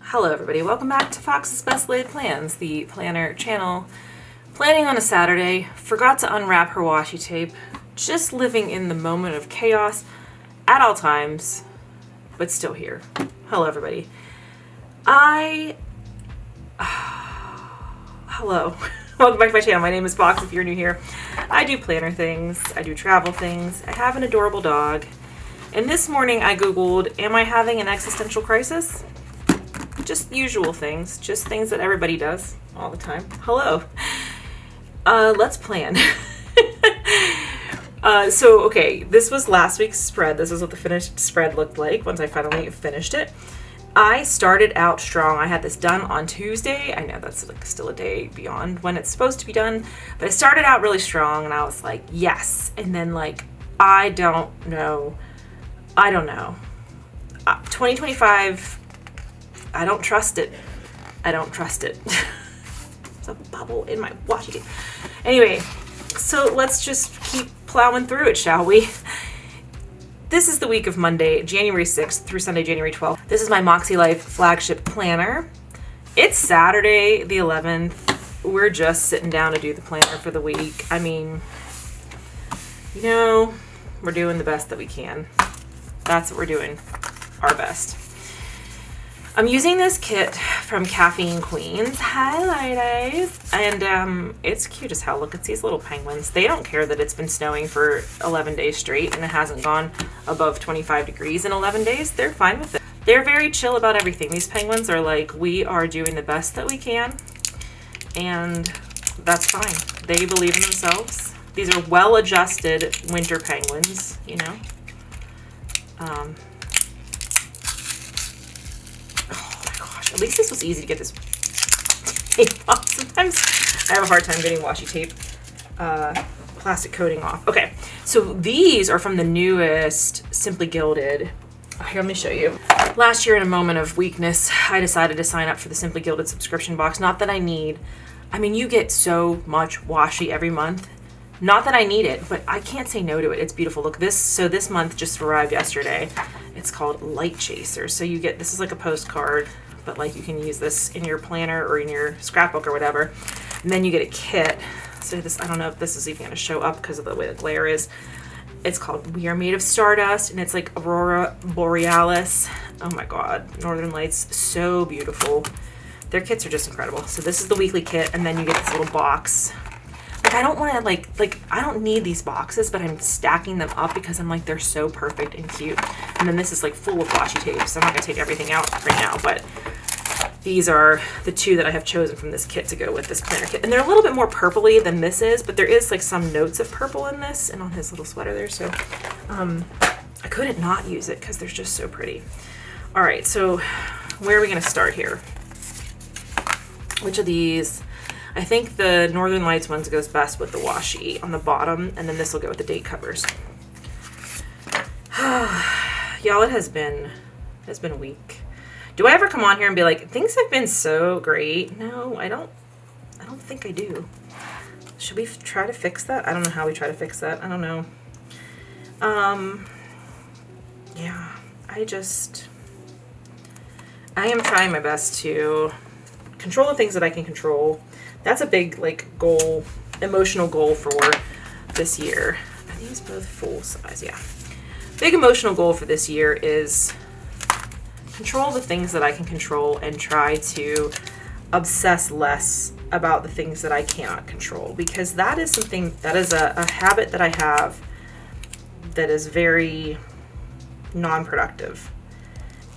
Hello everybody, welcome back to Fox's Best Laid Plans, the planner channel. Planning on a Saturday, forgot to unwrap her washi tape, just living in the moment of chaos at all times, but still here. Hello everybody. Hello. Welcome back to my channel. My name is Fox if you're new here. I do planner things, I do travel things, I have an adorable dog, and this morning I googled, am I having an existential crisis? Just usual things, just things that everybody does all the time. Hello. Let's plan. Okay, this was last week's spread. This is what the finished spread looked like once I finally finished it. I started out strong. I had this done on Tuesday. I know that's like still a day beyond when it's supposed to be done, but I started out really strong and I was like, yes. And then like, I don't know. 2025, I don't trust it. There's a bubble in my washi tape. Anyway, so let's just keep plowing through it, shall we? This is the week of Monday, January 6th through Sunday, January 12th. This is my Moxie Life flagship planner. It's Saturday, the 11th. We're just sitting down to do the planner for the week. I mean, you know, we're doing the best that we can. That's what we're doing, our best. I'm using this kit from Caffeine Queens. Hi, ladies. And it's cute as hell. Look at these little penguins. They don't care that it's been snowing for 11 days straight and it hasn't gone above 25 degrees in 11 days. They're fine with it. They're very chill about everything. These penguins are like, we are doing the best that we can. And that's fine. They believe in themselves. These are well-adjusted winter penguins, you know. At least this was easy to get this tape off. Sometimes I have a hard time getting washi tape plastic coating off. Okay, so these are from the newest Simply Gilded. Here, let me show you. Last year, in a moment of weakness, I decided to sign up for the Simply Gilded subscription box. Not that I need. I mean, you get so much washi every month. Not that I need it, but I can't say no to it. It's beautiful. Look, this month just arrived yesterday. It's called Light Chaser. So you get, this is like a postcard, but like you can use this in your planner or in your scrapbook or whatever. And then you get a kit. So this, I don't know if this is even going to show up because of the way the glare is. It's called We Are Made of Stardust, and it's like Aurora Borealis. Oh my God, Northern Lights, so beautiful. Their kits are just incredible. So this is the weekly kit, and then you get this little box. Like I don't want to like I don't need these boxes, but I'm stacking them up because I'm like, they're so perfect and cute. And then this is like full of washi tape, so I'm not gonna take everything out right now, but these are the two that I have chosen from this kit to go with this planner kit. And they're a little bit more purpley than this is, but there is like some notes of purple in this and on his little sweater there. So I couldn't not use it because they're just so pretty. All right, so where are we gonna start here? Which of these? I think the Northern Lights ones goes best with the washi on the bottom, and then this will go with the date covers. Y'all, it has been a week. Do I ever come on here and be like, things have been so great? No, I don't think I do. Should we try to fix that? I don't know how we try to fix that. I don't know. Yeah, I am trying my best to control the things that I can control. That's a big like goal, emotional goal for this year. Are these both full size? Yeah. Big emotional goal for this year is control the things that I can control and try to obsess less about the things that I cannot control, because that is something, that is a habit that I have that is very non-productive,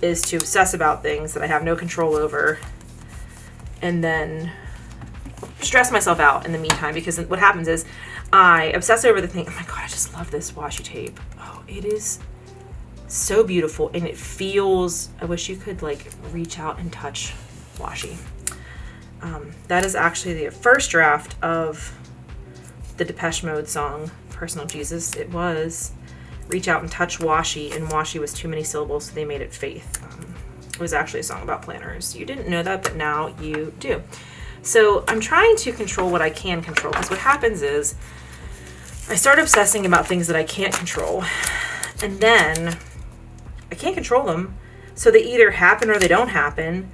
is to obsess about things that I have no control over and then stress myself out in the meantime, because what happens is I obsess over the thing. Oh my God, I just love this washi tape. Oh, it is so beautiful, and it feels, I wish you could like reach out and touch washi. That is actually the first draft of the Depeche Mode song, Personal Jesus. It was reach out and touch washi, and washi was too many syllables, so they made it faith. It was actually a song about planners. You didn't know that, but now you do. So I'm trying to control what I can control, because what happens is I start obsessing about things that I can't control, and then I can't control them, so they either happen or they don't happen.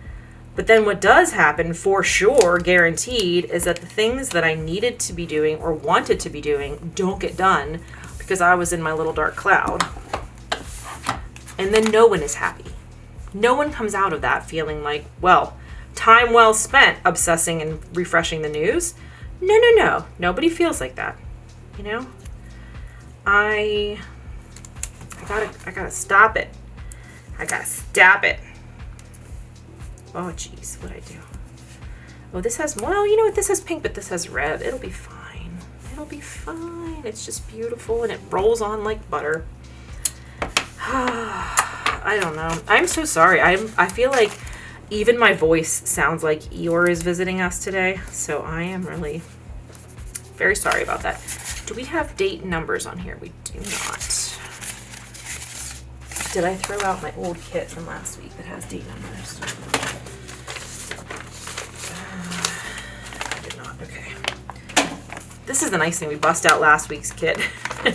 But then what does happen, for sure, guaranteed, is that the things that I needed to be doing or wanted to be doing don't get done because I was in my little dark cloud. And then no one is happy. No one comes out of that feeling like, well, time well spent obsessing and refreshing the news. No. Nobody feels like that. You know? I gotta stop it. I gotta stop it. Oh, jeez, what'd I do? Oh, this has, well, you know what? This has pink, but this has red. It'll be fine. It'll be fine. It's just beautiful, and it rolls on like butter. I don't know. I'm so sorry. I feel like even my voice sounds like Eeyore is visiting us today, so I am really very sorry about that. Do we have date numbers on here? We do not. Did I throw out my old kit from last week that has date numbers? I did not. Okay. This is the nice thing. We bust out last week's kit.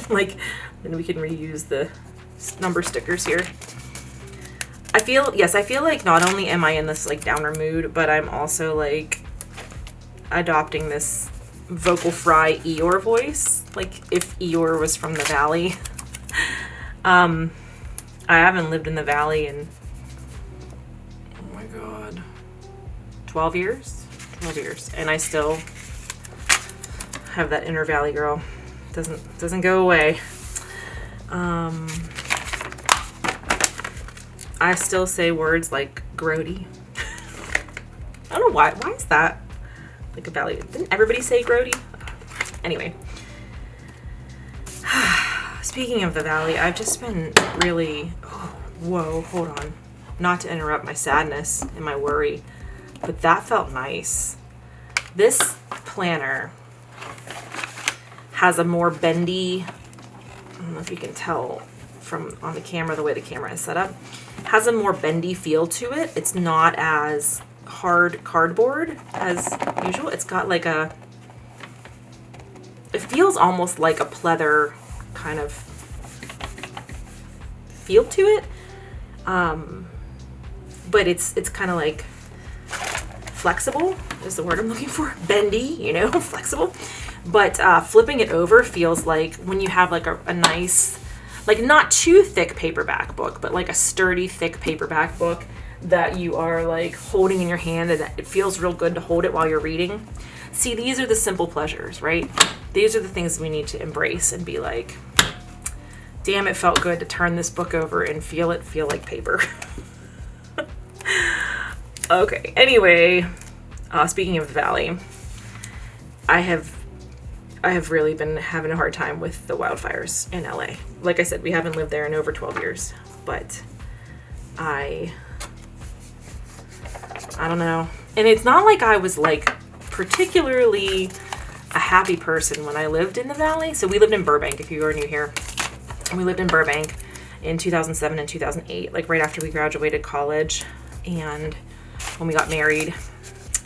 Like, then we can reuse the number stickers here. I feel like not only am I in this like downer mood, but I'm also like adopting this vocal fry Eeyore voice. Like if Eeyore was from the Valley. I haven't lived in the Valley in, oh my God, 12 years? 12 years. And I still have that inner Valley girl. Doesn't go away. I still say words like grody. I don't know why. Why is that? Like a Valley. Didn't everybody say grody? Anyway. Speaking of the Valley, I've just been really... Oh, whoa, hold on. Not to interrupt my sadness and my worry, but that felt nice. This planner has a more bendy... I don't know if you can tell from on the camera, the way the camera is set up. Has a more bendy feel to it. It's not as hard cardboard as usual. It's got like a... It feels almost like a pleather kind of feel to it, but it's kind of like flexible is the word I'm looking for. Bendy, you know, flexible. But flipping it over feels like when you have like a nice, like not too thick paperback book, but like a sturdy thick paperback book that you are like holding in your hand, and it feels real good to hold it while you're reading. See, these are the simple pleasures, right? These are the things we need to embrace and be like, damn, it felt good to turn this book over and feel like paper. Okay, anyway, speaking of the Valley, I have really been having a hard time with the wildfires in LA. Like I said, we haven't lived there in over 12 years, but I don't know. And it's not like I was like particularly a happy person when I lived in the Valley. So we lived in Burbank, if you are new here. We lived in Burbank in 2007 and 2008, like right after we graduated college and when we got married.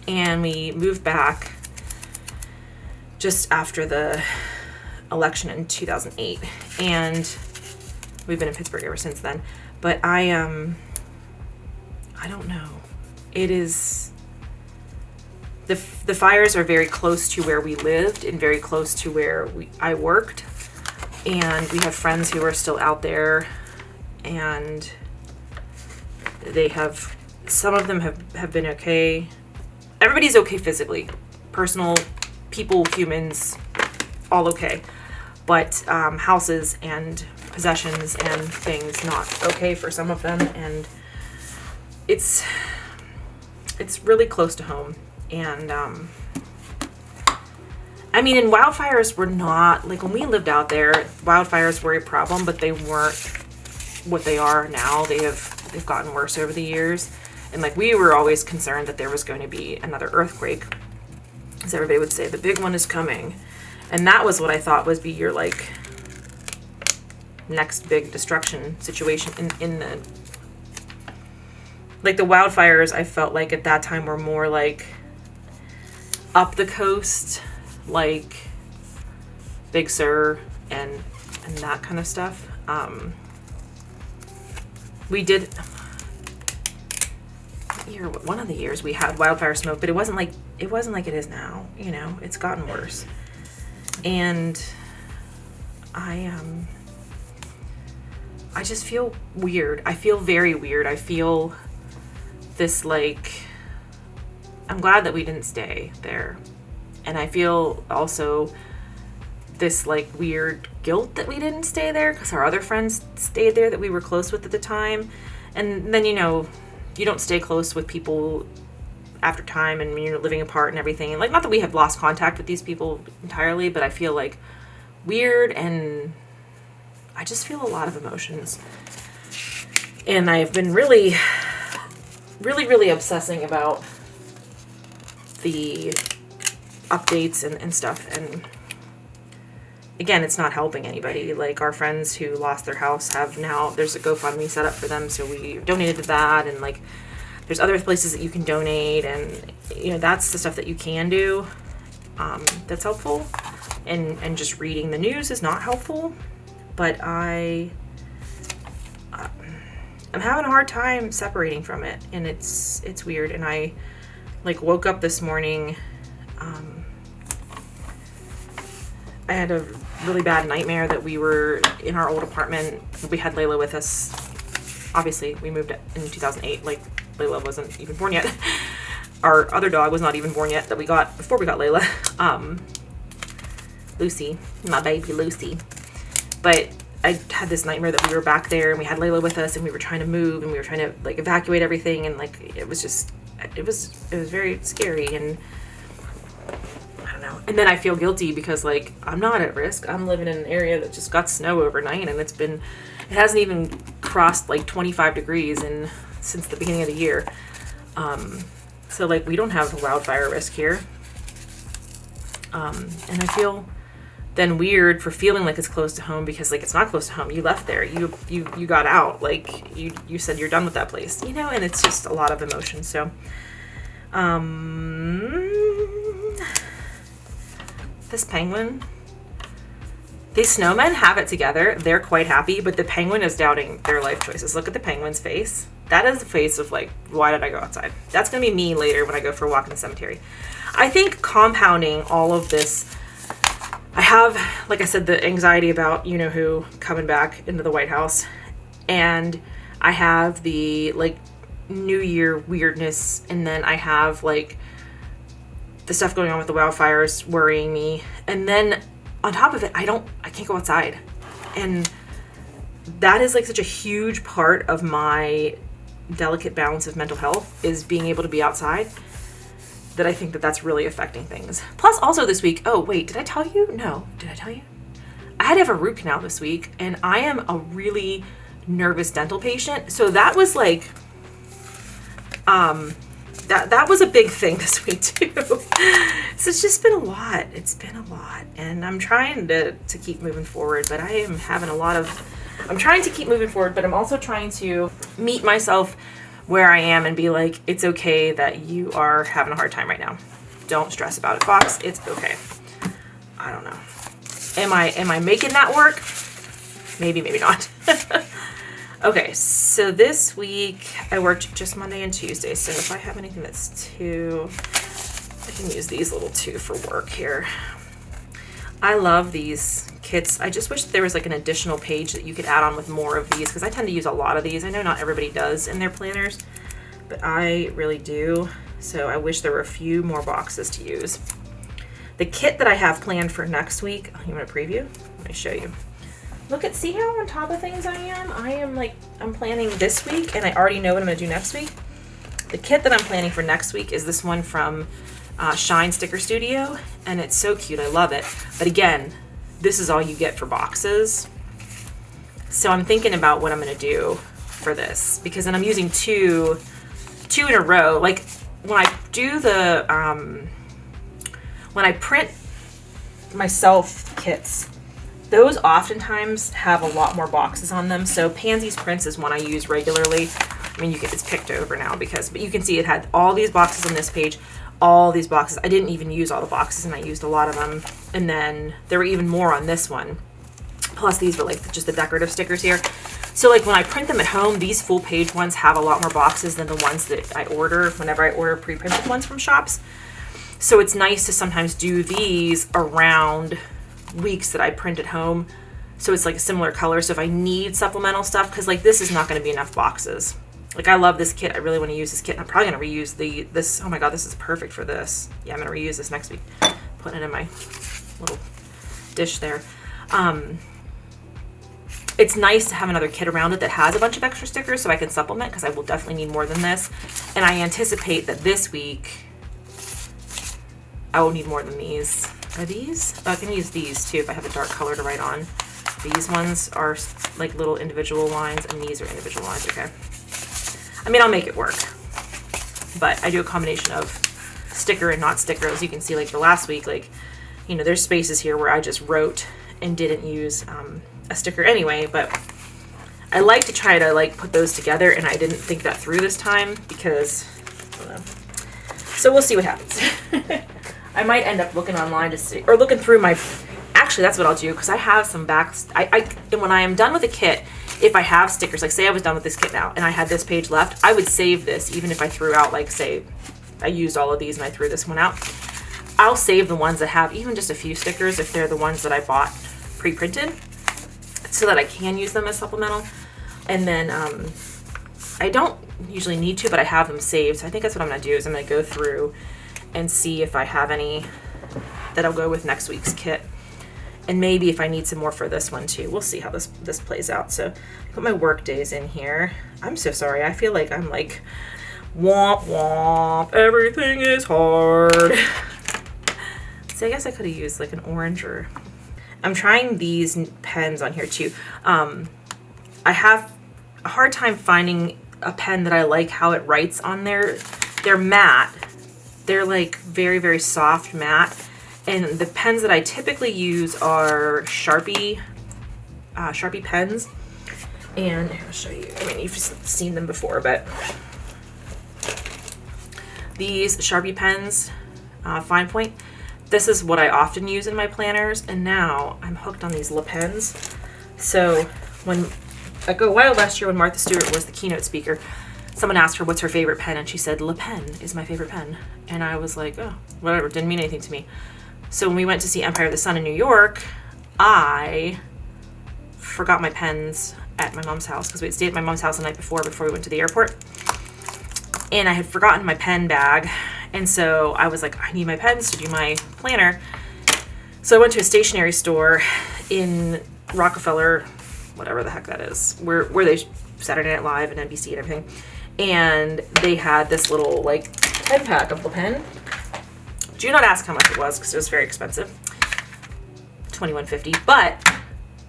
And we moved back just after the election in 2008. And we've been in Pittsburgh ever since then. But I don't know. It is... The fires are very close to where we lived and very close to where I worked. And we have friends who are still out there, and they have, some of them have been okay. Everybody's okay physically. Personal, people, humans, all okay. But houses and possessions and things not okay for some of them. And it's really close to home. And I mean, and wildfires were not, like when we lived out there, wildfires were a problem, but they weren't what they are now. They've gotten worse over the years. And like we were always concerned that there was going to be another earthquake. As everybody would say, the big one is coming. And that was what I thought would be your like next big destruction situation in the, like the wildfires I felt like at that time were more like up the coast, like Big Sur and that kind of stuff. We did, year, one of the years we had wildfire smoke, but it wasn't like it is now. You know, it's gotten worse. And I just feel weird. I feel very weird. I feel this, like, I'm glad that we didn't stay there. And I feel also this, like, weird guilt that we didn't stay there because our other friends stayed there that we were close with at the time. And then, you know, you don't stay close with people after time and you're living apart and everything. And, like, not that we have lost contact with these people entirely, but I feel, like, weird, and I just feel a lot of emotions. And I've been really, really, really obsessing about the updates and stuff. And again, it's not helping anybody. Like, our friends who lost their house have now, there's a GoFundMe set up for them, so we donated to that. And, like, there's other places that you can donate, and, you know, that's the stuff that you can do that's helpful. And just reading the news is not helpful. But I'm having a hard time separating from it, and it's weird. And I, like, woke up this morning. I had a really bad nightmare that we were in our old apartment. We had Layla with us. Obviously, we moved in 2008. Like, Layla wasn't even born yet. Our other dog was not even born yet that we got before we got Layla. Lucy, my baby Lucy. But I had this nightmare that we were back there and we had Layla with us and we were trying to move and we were trying to, like, evacuate everything, and, like, it was very scary. And I don't know. And then I feel guilty because, like, I'm not at risk. I'm living in an area that just got snow overnight, and it hasn't even crossed, like, 25 degrees since the beginning of the year. So, like, we don't have a wildfire risk here. And I feel then weird for feeling like it's close to home because, like, it's not close to home. You left there. You got out. Like, you said you're done with that place, you know, and it's just a lot of emotion. So, this penguin, these snowmen have it together. They're quite happy, but the penguin is doubting their life choices. Look at the penguin's face. That is the face of, like, why did I go outside? That's going to be me later when I go for a walk in the cemetery. I think compounding all of this, I have, like I said, the anxiety about you-know-who coming back into the White House. And I have the, like, New Year weirdness. And then I have, like, the stuff going on with the wildfires worrying me. And then on top of it, I can't go outside. And that is, like, such a huge part of my delicate balance of mental health, is being able to be outside, that I think that that's really affecting things. Plus, also this week, oh, wait, did I tell you? No. Did I tell you? I had to have a root canal this week, and I am a really nervous dental patient. So that was, like, that was a big thing this week, too. So it's just been a lot. It's been a lot. And I'm trying to keep moving forward, but I am having I'm trying to keep moving forward, but I'm also trying to meet myself where I am and be like, it's okay that you are having a hard time right now. Don't stress about it, Fox. It's okay. I don't know. Am I making that work? Maybe, maybe not. Okay, so this week I worked just Monday and Tuesday. So if I have anything that's two, I can use these little two for work here. I love these kits. I just wish there was, like, an additional page that you could add on with more of these, because I tend to use a lot of these. I know not everybody does in their planners, but I really do. So I wish there were a few more boxes to use. The kit that I have planned for next week, you want a preview? Let me show you. See how on top of things I am? I'm planning this week, and I already know what I'm going to do next week. The kit that I'm planning for next week is this one from Shine Sticker Studio, and it's so cute. I love it. But again, this is all you get for boxes. So I'm thinking about what I'm going to do for this, because then I'm using two in a row. Like, when I do the when I print myself kits, those oftentimes have a lot more boxes on them. So Pansy's Prints is one I use regularly. I mean, it's picked over now but you can see it had all these boxes on this page, all these boxes. I didn't even use all the boxes, and I used a lot of them. And then there were even more on this one. Plus, these were, like, just the decorative stickers here. So like when I print them at home, these full page ones have a lot more boxes than the ones that I order whenever I order pre-printed ones from shops. So it's nice to sometimes do these around weeks that I print at home. So it's like a similar color. So if I need supplemental stuff, because like this is not going to be enough boxes. Like I love this kit. I really want to use this kit. I'm probably going to reuse this. Oh my God, this is perfect for this. Yeah, I'm going to reuse this next week. Putting it in my little dish there. It's nice to have another kit around it that has a bunch of extra stickers so I can supplement, because I will definitely need more than this. And I anticipate that this week I will need more than these. Are these? Oh, I can use these too if I have a dark color to write on. These ones are like little individual lines, and these are individual lines. Okay. I mean, I'll make it work. But I do a combination of sticker and not sticker. As you can see, like for last week, like, you know, there's spaces here where I just wrote and didn't use a sticker anyway. But I like to try to like put those together, and I didn't think that through this time because, I don't know. So we'll see what happens. I might end up looking online to see, or looking through my, actually that's what I'll do, because I have some backs. And when I am done with a kit, if I have stickers, like say I was done with this kit now and I had this page left, I would save this even if I threw out, like say I used all of these and I threw this one out. I'll save the ones that have even just a few stickers if they're the ones that I bought pre-printed, so that I can use them as supplemental. And then I don't usually need to, but I have them saved. So I think that's what I'm going to do, is I'm going to go through and see if I have any that I'll go with next week's kit. And maybe if I need some more for this one too. We'll see how this plays out. So I put my work days in here. I'm so sorry. I feel like I'm like, womp womp, everything is hard. So I guess I could have used like an orange, or I'm trying these pens on here too. I have a hard time finding a pen that I like how it writes on there. They're matte. They're like very, very soft matte. And the pens that I typically use are Sharpie pens. And I'll show you. I mean, you've seen them before, but these Sharpie pens, fine point, this is what I often use in my planners. And now I'm hooked on these Le Pens. So when, like a while last year when Martha Stewart was the keynote speaker, someone asked her what's her favorite pen, and she said, Le Pen is my favorite pen. And I was like, oh, whatever, didn't mean anything to me. So when we went to see Empire of the Sun in New York, I forgot my pens at my mom's house, because we had stayed at my mom's house the night before we went to the airport. And I had forgotten my pen bag. And so I was like, I need my pens to do my planner. So I went to a stationery store in Rockefeller, whatever the heck that is, where they Saturday Night Live and NBC and everything. And they had this little like 10 pack of Le Pen. Do not ask how much it was, because it was very expensive, $21.50. But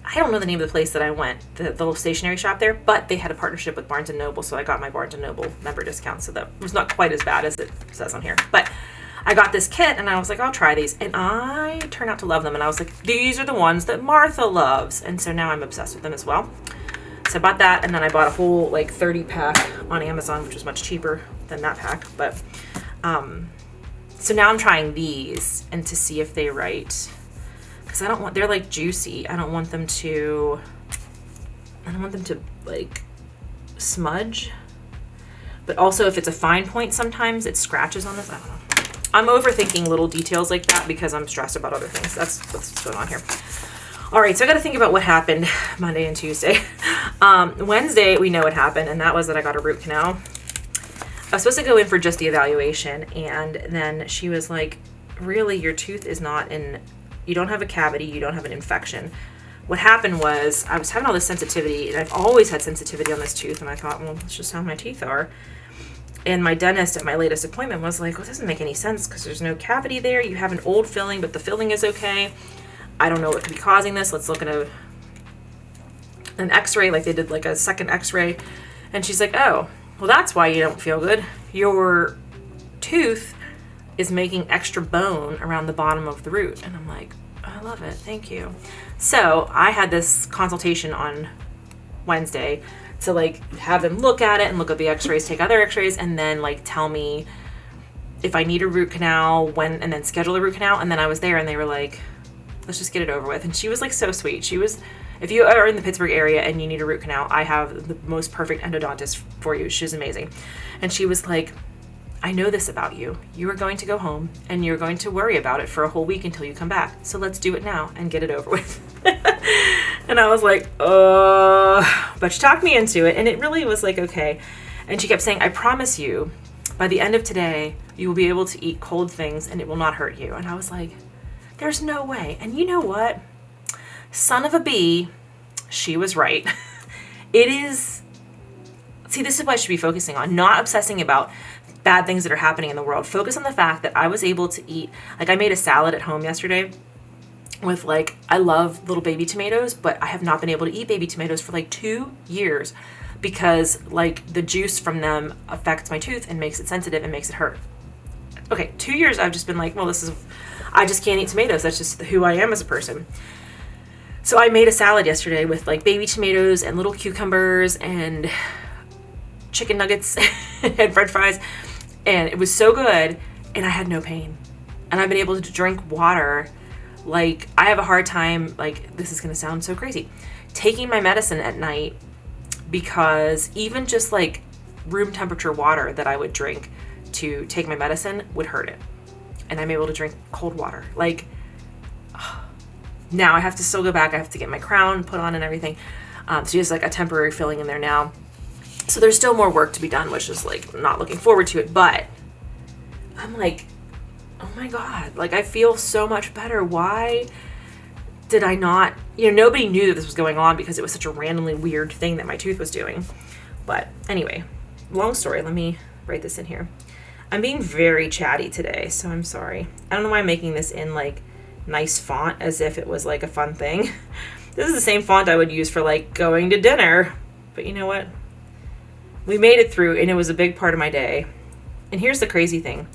I don't know the name of the place that I went, the little stationery shop there, but they had a partnership with Barnes & Noble, so I got my Barnes & Noble member discount, so that was not quite as bad as it says on here. But I got this kit, and I was like, I'll try these, and I turned out to love them, and I was like, these are the ones that Martha loves, and so now I'm obsessed with them as well. So I bought that, and then I bought a whole like 30 pack on Amazon, which was much cheaper than that pack. But so now I'm trying these and to see if they write, because I don't want, they're like juicy. I don't want them to like smudge. But also if it's a fine point, sometimes it scratches on this. I don't know. I'm overthinking little details like that because I'm stressed about other things. That's what's going on here. All right, so I got to think about what happened Monday and Tuesday. Wednesday, we know what happened, and that was that I got a root canal. I was supposed to go in for just the evaluation, and then she was like, really, your tooth is not in, you don't have a cavity, you don't have an infection. What happened was I was having all this sensitivity, and I've always had sensitivity on this tooth, and I thought, well, that's just how my teeth are. And my dentist at my latest appointment was like, well, it doesn't make any sense because there's no cavity there. You have an old filling, but the filling is okay. I don't know what could be causing this. Let's look at an x-ray, like they did like a second x-ray. And she's like, oh, well, that's why you don't feel good. Your tooth is making extra bone around the bottom of the root. And I'm like, I love it. Thank you. So I had this consultation on Wednesday to like have them look at it and look at the x-rays, take other x-rays, and then like tell me if I need a root canal, when, and then schedule a root canal. And then I was there and they were like, Let's just get it over with. And she was like so sweet. She was, if you are in the Pittsburgh area and you need a root canal, I have the most perfect endodontist for you. She's amazing. And she was like, I know this about you. You are going to go home and you're going to worry about it for a whole week until you come back. So let's do it now and get it over with. And I was like, but she talked me into it, and it really was like, okay. And she kept saying, I promise you, by the end of today, you will be able to eat cold things and it will not hurt you. And I was like, there's no way. And you know what? Son of a bee, she was right. It is, see, this is what I should be focusing on, not obsessing about bad things that are happening in the world. Focus on the fact that I was able to eat, like I made a salad at home yesterday with like, I love little baby tomatoes, but I have not been able to eat baby tomatoes for like 2 years because like the juice from them affects my tooth and makes it sensitive and makes it hurt. Okay, 2 years I've just been like, well, I just can't eat tomatoes. That's just who I am as a person. So I made a salad yesterday with like baby tomatoes and little cucumbers and chicken nuggets and french fries. And it was so good and I had no pain. And I've been able to drink water. Like I have a hard time, like this is going to sound so crazy, taking my medicine at night because even just like room temperature water that I would drink to take my medicine would hurt it. And I'm able to drink cold water. Like, now I have to still go back. I have to get my crown put on and everything. So just like a temporary filling in there now. So there's still more work to be done, which is like not looking forward to it. But I'm like, oh my God, like I feel so much better. Why did I not, nobody knew that this was going on because it was such a randomly weird thing that my tooth was doing. But anyway, long story. Let me write this in here. I'm being very chatty today, so I'm sorry. I don't know why I'm making this in like nice font as if it was like a fun thing. This is the same font I would use for like going to dinner. But you know what? We made it through and it was a big part of my day. And here's the crazy thing.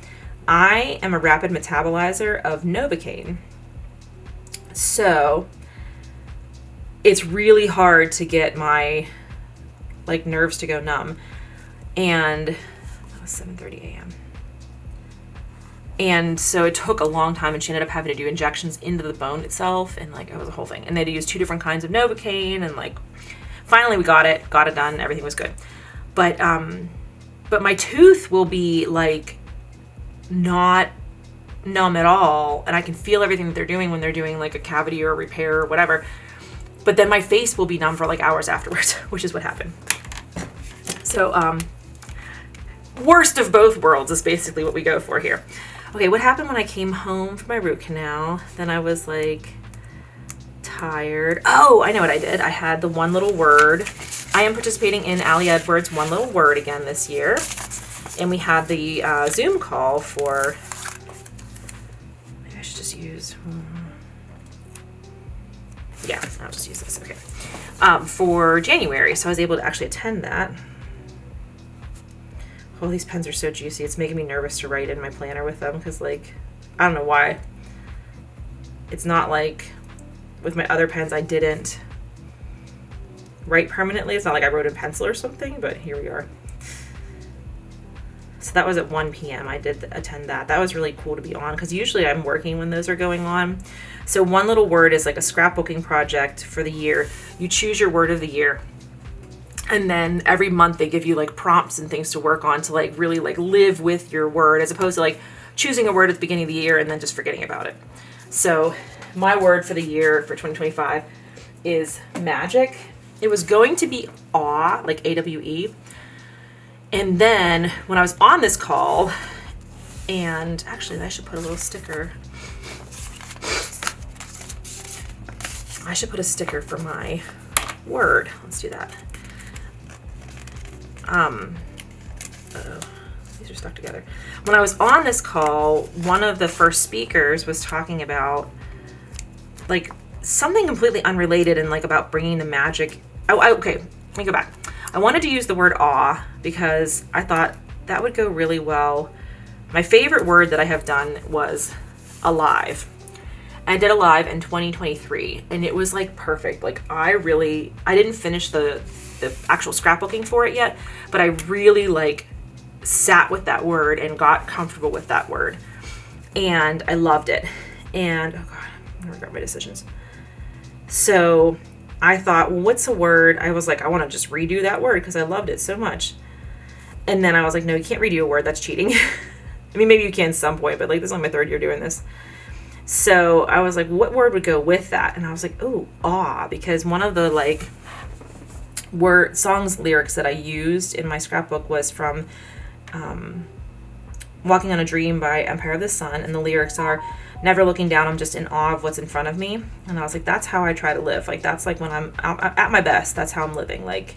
I am a rapid metabolizer of Novocaine. So it's really hard to get my like nerves to go numb. And that was 7:30 a.m. And so it took a long time and she ended up having to do injections into the bone itself and like it was a whole thing. And they had to use 2 different kinds of Novocaine and like finally we got it done, everything was good. But my tooth will be like not numb at all and I can feel everything that they're doing when they're doing like a cavity or a repair or whatever. But then my face will be numb for like hours afterwards, which is what happened. So worst of both worlds is basically what we go for here. Okay, what happened when I came home from my root canal? Then I was like tired. Oh, I know what I did. I had the one little word. I am participating in Allie Edwards' One Little Word again this year. And we had the Zoom call for, maybe I should just use, yeah, I'll just use this, okay. For January, so I was able to actually attend that. Oh, these pens are so juicy. It's making me nervous to write in my planner with them because, like, I don't know why. It's not like with my other pens I didn't write permanently. It's not like I wrote in pencil or something, but here we are. So that was at 1 p.m. I did attend that. That was really cool to be on because usually I'm working when those are going on. So One Little Word is like a scrapbooking project for the year. You choose your word of the year. And then every month they give you like prompts and things to work on to like really like live with your word as opposed to like choosing a word at the beginning of the year and then just forgetting about it. So my word for the year for 2025 is magic. It was going to be awe, like AWE. And then when I was on this call, and actually I should put a little sticker. I should put a sticker for my word. Let's do that. These are stuck together. When I was on this call, one of the first speakers was talking about like something completely unrelated and like about bringing the magic. Okay, let me go back. I wanted to use the word awe because I thought that would go really well. My favorite word that I have done was alive. I did Alive in 2023 and it was like perfect. Like I didn't finish the actual scrapbooking for it yet, but I really like sat with that word and got comfortable with that word and I loved it. And oh God, I regret my decisions. So I thought, well, what's a word? I was like, I want to just redo that word because I loved it so much. And then I was like, no, you can't redo a word. That's cheating. I mean, maybe you can at some point, but like this is only my 3rd year doing this. So I was like, what word would go with that? And I was like, oh, awe, because one of the like songs lyrics that I used in my scrapbook was from Walking on a Dream by Empire of the Sun, and the lyrics are, never looking down, I'm just in awe of what's in front of me. And I was like, that's how I try to live. Like, that's like when I'm at my best, that's how I'm living. Like,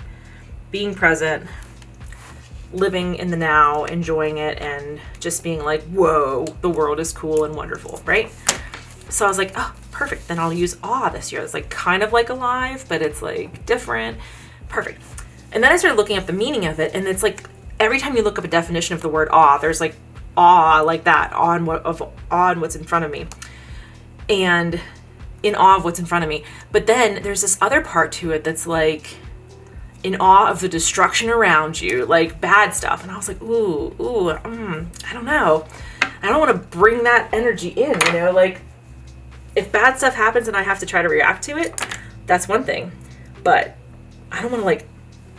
being present, living in the now, enjoying it, and just being like, whoa, the world is cool and wonderful, right? So I was like, oh, perfect. Then I'll use awe this year. It's like kind of like alive, but it's like different. Perfect. And then I started looking up the meaning of it, and it's like every time you look up a definition of the word awe, there's like awe like that, awe on what's in front of me, and in awe of what's in front of me. But then there's this other part to it that's like in awe of the destruction around you, like bad stuff. And I was like, I don't know. I don't want to bring that energy in, you know, like if bad stuff happens and I have to try to react to it, that's one thing. But I don't want to like,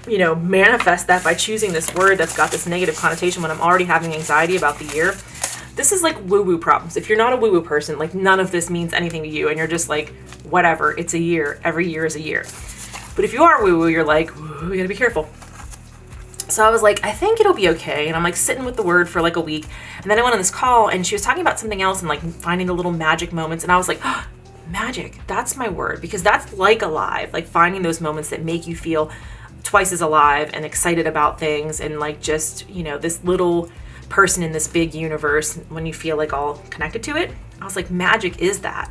you know, manifest that by choosing this word that's got this negative connotation when I'm already having anxiety about the year. This is like woo-woo problems. If you're not a woo-woo person, like none of this means anything to you and you're just like, whatever, it's a year. Every year is a year. But if you are woo-woo, you're like, ooh, you gotta be careful. So I was like, I think it'll be okay. And I'm like sitting with the word for like a week. And then I went on this call and she was talking about something else and like finding the little magic moments. And I was like, oh, magic, that's my word. Because that's like alive, like finding those moments that make you feel twice as alive and excited about things. And like just, you know, this little person in this big universe when you feel like all connected to it. I was like, magic is that.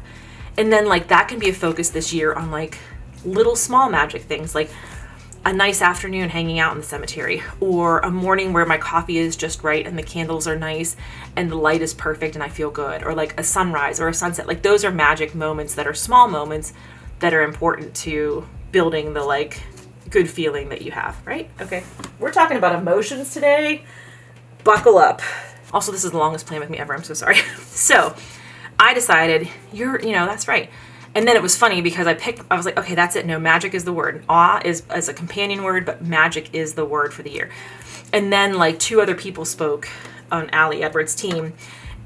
And then like that can be a focus this year on like little small magic things, like a nice afternoon hanging out in the cemetery, or a morning where my coffee is just right and the candles are nice and the light is perfect and I feel good, or like a sunrise or a sunset. Like those are magic moments that are small moments that are important to building the like good feeling that you have, right? Okay. We're talking about emotions today. Buckle up. Also, this is the longest plan with me ever. I'm so sorry. So I decided that's right. And then it was funny because I was like, okay, that's it. No, magic is the word. Awe is as a companion word, but magic is the word for the year. And then like 2 other people spoke on Allie Edwards' team,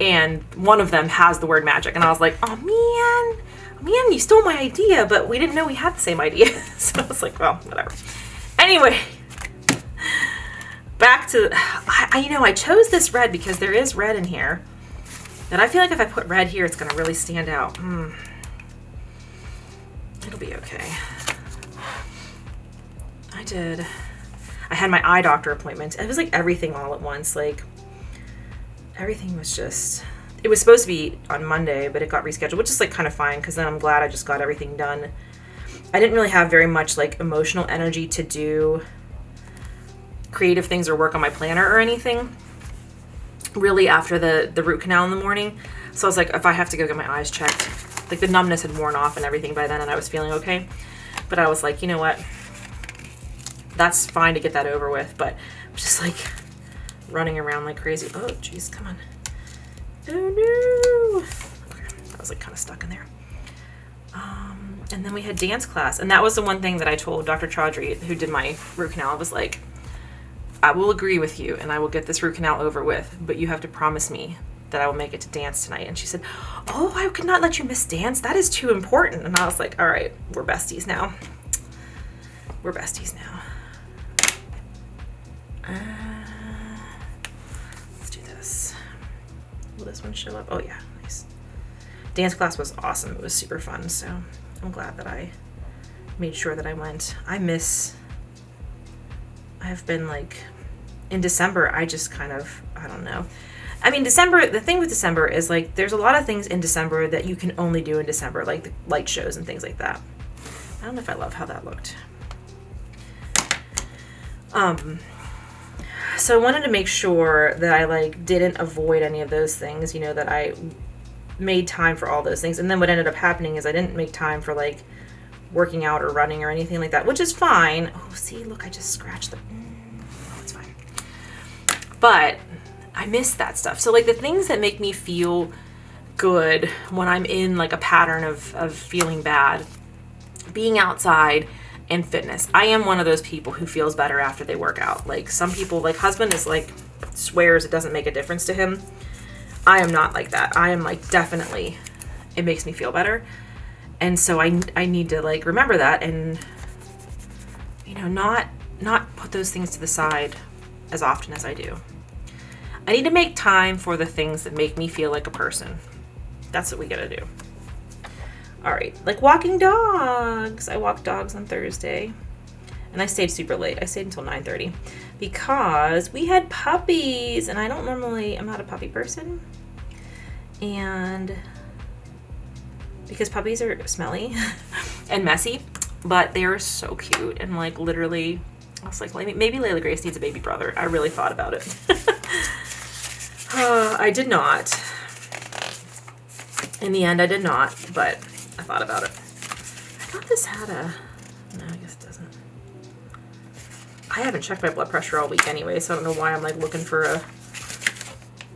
and one of them has the word magic. And I was like, oh man, you stole my idea, but we didn't know we had the same idea. So I was like, well, whatever. Anyway, back to, I chose this red because there is red in here that I feel like if I put red here, it's going to really stand out. It'll be okay. I had my eye doctor appointment. It was like everything all at once. Like everything was just, it was supposed to be on Monday, but it got rescheduled, which is like kind of fine because then I'm glad I just got everything done. I didn't really have very much like emotional energy to do creative things or work on my planner or anything really after the root canal in the morning. So I was like, if I have to go get my eyes checked, like the numbness had worn off and everything by then and I was feeling okay. But I was like, you know what? That's fine to get that over with. But I'm just like running around like crazy. Oh, geez, come on. Oh, no. Okay, that was like kind of stuck in there. And then we had dance class. And that was the one thing that I told Dr. Chaudhry, who did my root canal. I was like, I will agree with you and I will get this root canal over with, but you have to promise me that I will make it to dance tonight. And she said, oh, I could not let you miss dance. That is too important. And I was like, all right, we're besties now. We're besties now. Let's do this. Will this one show up? Oh yeah, nice. Dance class was awesome. It was super fun. So I'm glad that I made sure that I went. I've been like, in December, I just kind of, I don't know. I mean, December, the thing with December is like, there's a lot of things in December that you can only do in December, like the light shows and things like that. I don't know if I love how that looked. So I wanted to make sure that I like didn't avoid any of those things, you know, that I made time for all those things. And then what ended up happening is I didn't make time for like working out or running or anything like that, which is fine. Oh, see, look, I just scratched the, oh, it's fine. But I miss that stuff. So like the things that make me feel good when I'm in like a pattern of feeling bad. Being outside and fitness. I am one of those people who feels better after they work out. Like some people, like husband is like swears it doesn't make a difference to him. I am not like that. I am like definitely, it makes me feel better. And so I need to like remember that and, you know, not put those things to the side as often as I do. I need to make time for the things that make me feel like a person. That's what we gotta do. All right, like walking dogs. I walked dogs on Thursday and I stayed super late. I stayed until 9:30 because we had puppies and I'm not a puppy person. And because puppies are smelly and messy, but they are so cute. And like literally, I was like, maybe Layla Grace needs a baby brother. I really thought about it. I did not. In the end, I did not, but I thought about it. I thought this had a... No, I guess it doesn't. I haven't checked my blood pressure all week anyway, so I don't know why I'm like looking for a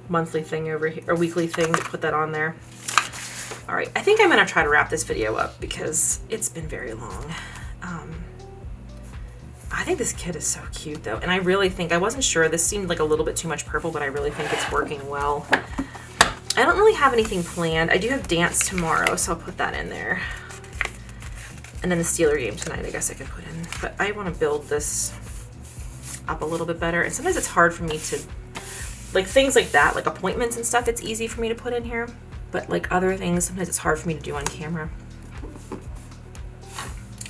monthly thing over here, or weekly thing to put that on there. All right, I think I'm gonna try to wrap this video up because it's been very long. I think this kid is so cute though, and I really think, I wasn't sure, this seemed like a little bit too much purple, but I really think it's working well. I don't really have anything planned. I do have dance tomorrow, so I'll put that in there. And then the Steeler game tonight, I guess I could put in. But I want to build this up a little bit better. And sometimes it's hard for me to, like things like that, like appointments and stuff, it's easy for me to put in here. But like other things, sometimes it's hard for me to do on camera.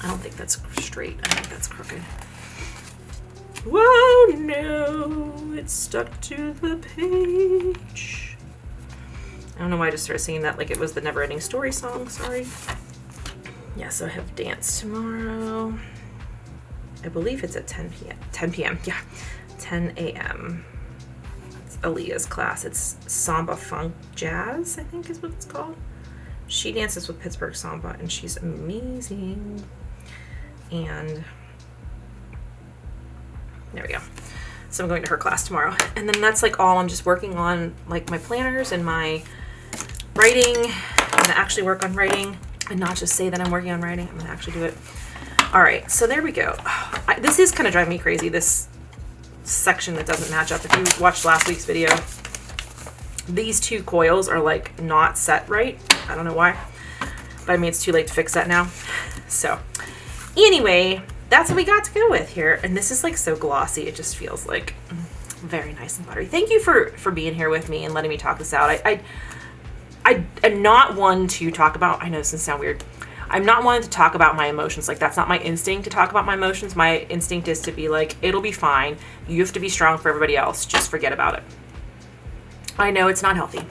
I don't think that's straight. I think that's crooked. Whoa, no, it's stuck to the page. I don't know why I just started singing that like it was the Never Ending Story song, sorry. Yeah, so I have dance tomorrow. I believe it's at 10 p.m. 10 p.m., yeah, 10 a.m. It's Aaliyah's class. It's Samba Funk Jazz, I think is what it's called. She dances with Pittsburgh Samba, and she's amazing. And there we go. So I'm going to her class tomorrow. And then that's like all I'm just working on, like my planners and my writing. I'm gonna actually work on writing and not just say that I'm working on writing. I'm gonna actually do it. All right, so there we go. This is kind of driving me crazy, this section that doesn't match up. If you watched last week's video, these two coils are like not set right. I don't know why, but I mean, it's too late to fix that now. So anyway, that's what we got to go with here. And this is like so glossy. It just feels like very nice and buttery. Thank you for being here with me and letting me talk this out. I am not one to talk about, I know this can sound weird. I'm not one to talk about my emotions. Like that's not my instinct to talk about my emotions. My instinct is to be like, it'll be fine. You have to be strong for everybody else. Just forget about it. I know it's not healthy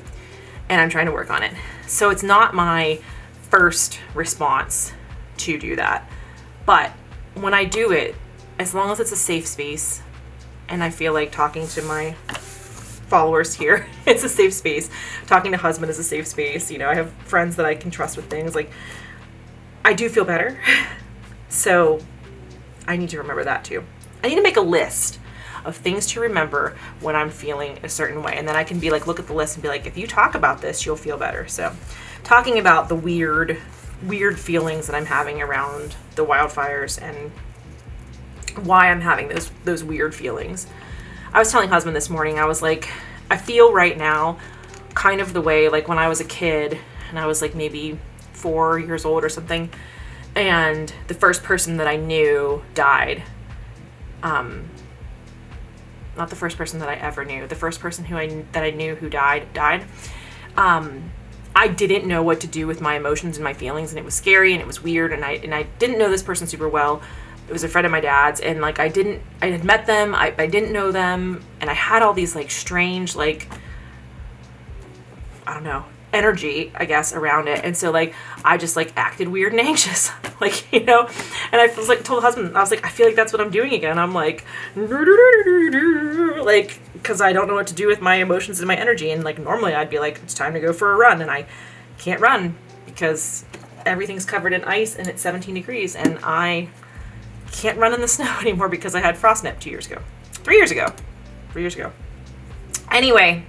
and I'm trying to work on it. So it's not my first response to do that. But when I do it, as long as it's a safe space and I feel like talking to my followers here, it's a safe space. Talking to husband is a safe space. You know, I have friends that I can trust with things. Like, I do feel better. So I need to remember that too. I need to make a list of things to remember when I'm feeling a certain way. And then I can be like, look at the list and be like, if you talk about this, you'll feel better. So talking about the weird feelings that I'm having around the wildfires and why I'm having those weird feelings. I was telling husband this morning, I was like, I feel right now kind of the way like when I was a kid and I was like maybe 4 years old or something, and the first person that I knew died. Not the first person that I ever knew. The first person that I knew who died. I didn't know what to do with my emotions and my feelings, and it was scary and it was weird, and I didn't know this person super well. It was a friend of my dad's, and like I had met them, I didn't know them, and I had all these like strange, like, I don't know, energy, I guess, around it. And so like I just like acted weird and anxious, like, you know, and I was like told the husband, I was like, I feel like that's what I'm doing again. I'm like because I don't know what to do with my emotions and my energy. And like normally I'd be like, it's time to go for a run, and I can't run because everything's covered in ice and it's 17 degrees and I can't run in the snow anymore because I had frostnip 3 years ago. Anyway,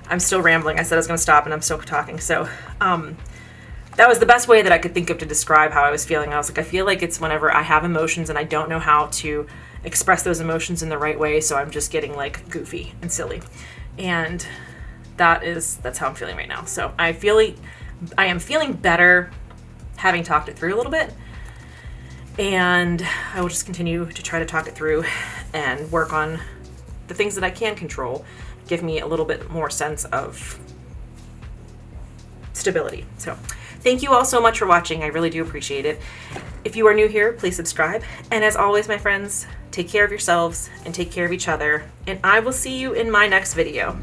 I'm still rambling. I said I was going to stop and I'm still talking. So that was the best way that I could think of to describe how I was feeling. I was like, I feel like it's whenever I have emotions and I don't know how to express those emotions in the right way, so I'm just getting like goofy and silly. And that's how I'm feeling right now. So I am feeling better having talked it through a little bit. And I will just continue to try to talk it through and work on the things that I can control, give me a little bit more sense of stability. So thank you all so much for watching. I really do appreciate it. If you are new here, please subscribe. And as always, my friends, take care of yourselves and take care of each other. And I will see you in my next video.